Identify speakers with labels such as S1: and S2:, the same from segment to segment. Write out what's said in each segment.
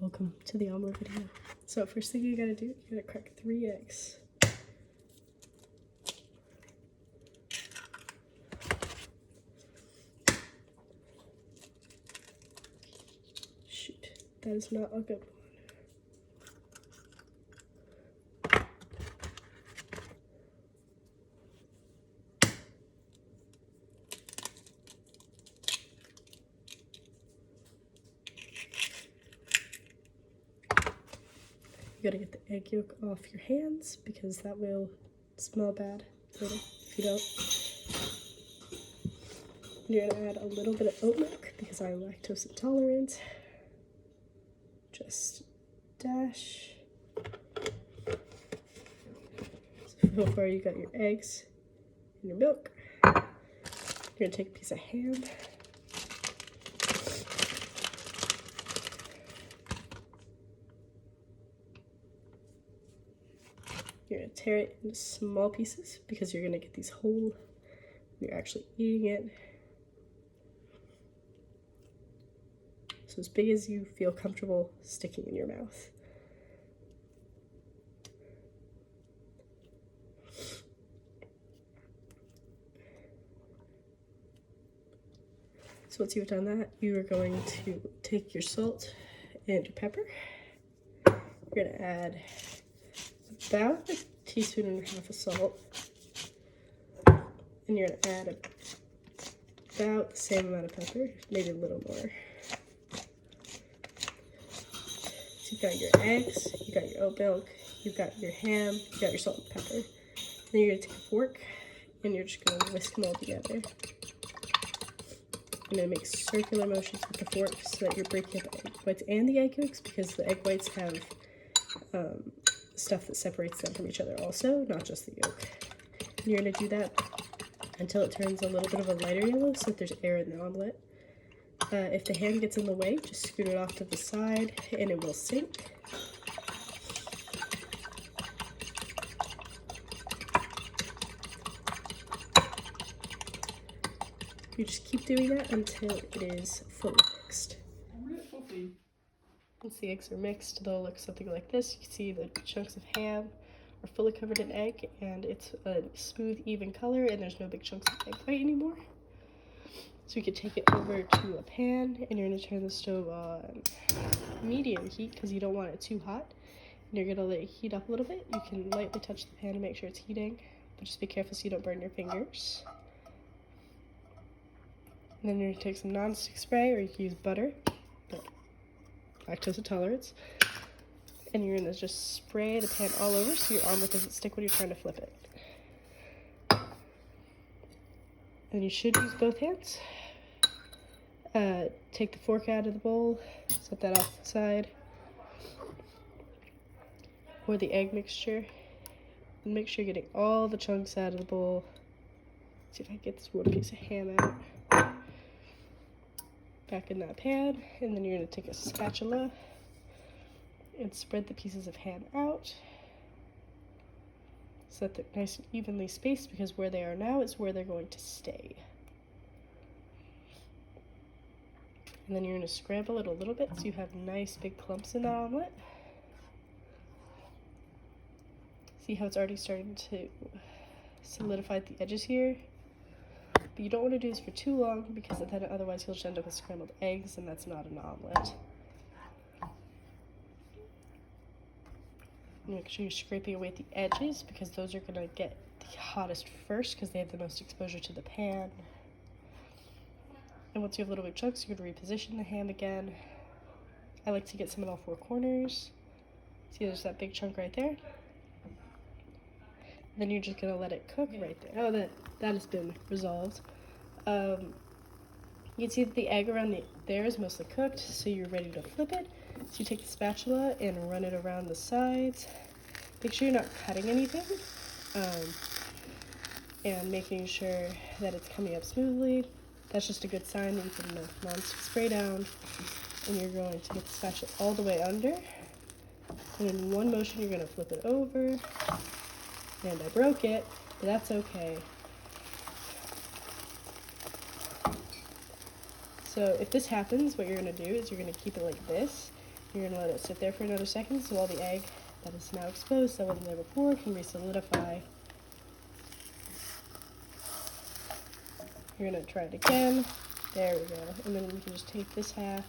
S1: Welcome to the omelet video. So first thing you gotta do, you gotta crack 3 eggs. Shoot, that is not a good one. You gotta get the egg yolk off your hands because that will smell bad later if you don't. You're gonna add a little bit of oat milk because I'm lactose intolerant. Just dash. So far you got your eggs and your milk. You're gonna take a piece of ham. You're going to tear it into small pieces because you're going to get these whole when you're actually eating it. So as big as you feel comfortable sticking in your mouth. So once you've done that, you are going to take your salt and your pepper. You're going to add about a teaspoon and a half of salt, and you're going to add about the same amount of pepper, maybe a little more. So you've got your eggs, you got your oat milk, you've got your ham, you got your salt and pepper. Then you're going to take a fork and you're just going to whisk them all together. You're going to make circular motions with the fork so that you're breaking up the egg whites and the egg yolks, because the egg whites have stuff that separates them from each other also, not just the yolk. And you're going to do that until it turns a little bit of a lighter yellow so that there's air in the omelet. If the ham gets in the way, just scoot it off to the side and it will sink. You just keep doing that until it is fully mixed. Once the eggs are mixed, they'll look something like this. You can see the chunks of ham are fully covered in egg, and it's a smooth, even color, and there's no big chunks of egg white anymore. So you can take it over to a pan, and you're going to turn the stove on medium heat because you don't want it too hot. And you're going to let it heat up a little bit. You can lightly touch the pan to make sure it's heating, but just be careful so you don't burn your fingers. And then you're going to take some nonstick spray, or you can use butter, but lactose intolerance. And you're going to just spray the pan all over so your omelet doesn't stick when you're trying to flip it. And you should use both hands. Take the fork out of the bowl, set that off to the side. Pour the egg mixture, and make sure you're getting all the chunks out of the bowl. See if I can get this one piece of ham out. Back in that pan, and then you're going to take a spatula and spread the pieces of ham out so that they're nice and evenly spaced, because where they are now is where they're going to stay. And then you're going to scramble it a little bit so you have nice big clumps in that omelet. See how it's already starting to solidify at the edges here? But you don't want to do this for too long because then otherwise you'll just end up with scrambled eggs, and that's not an omelet. Make sure you're scraping away at the edges because those are going to get the hottest first because they have the most exposure to the pan. And once you have little big chunks, you're going to reposition the ham again. I like to get some in all 4 corners. See, there's that big chunk right there. Then you're just going to let it cook right there. Oh, that has been resolved. You can see that the egg around there is mostly cooked, so you're ready to flip it. So you take the spatula and run it around the sides. Make sure you're not cutting anything, and making sure that it's coming up smoothly. That's just a good sign that you put enough nonstick spray down. And you're going to get the spatula all the way under. And in one motion, you're going to flip it over. And I broke it, but that's okay. So if this happens, what you're going to do is you're going to keep it like this, You're gonna let it sit there for another second so all the egg that is now exposed that wasn't there before can re-solidify. You're gonna try it again. There we go. And then you can just take this half.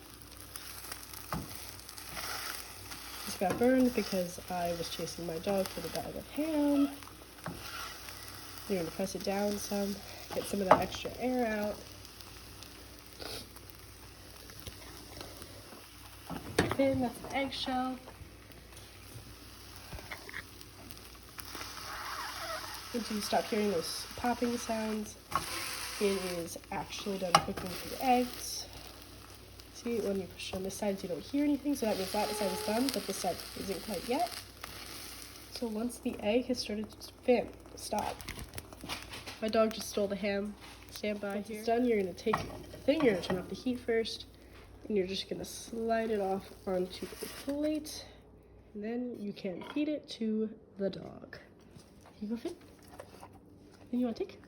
S1: This got burned because I was chasing my dog for the bag of ham. You're gonna press it down some, get some of that extra air out. Thin, that's the eggshell. Once you stop hearing those popping sounds, it is actually done cooking for the eggs. See, when you push on this side, you don't hear anything, so that means that side is done, but this side isn't quite yet. So once the egg has started to spin, stop. My dog just stole the ham. Stand by. Once it's done, you're going to take the thing, you're going to turn off the heat first, and you're just going to slide it off onto the plate, and then you can feed it to the dog. You go fit? Then you want to take?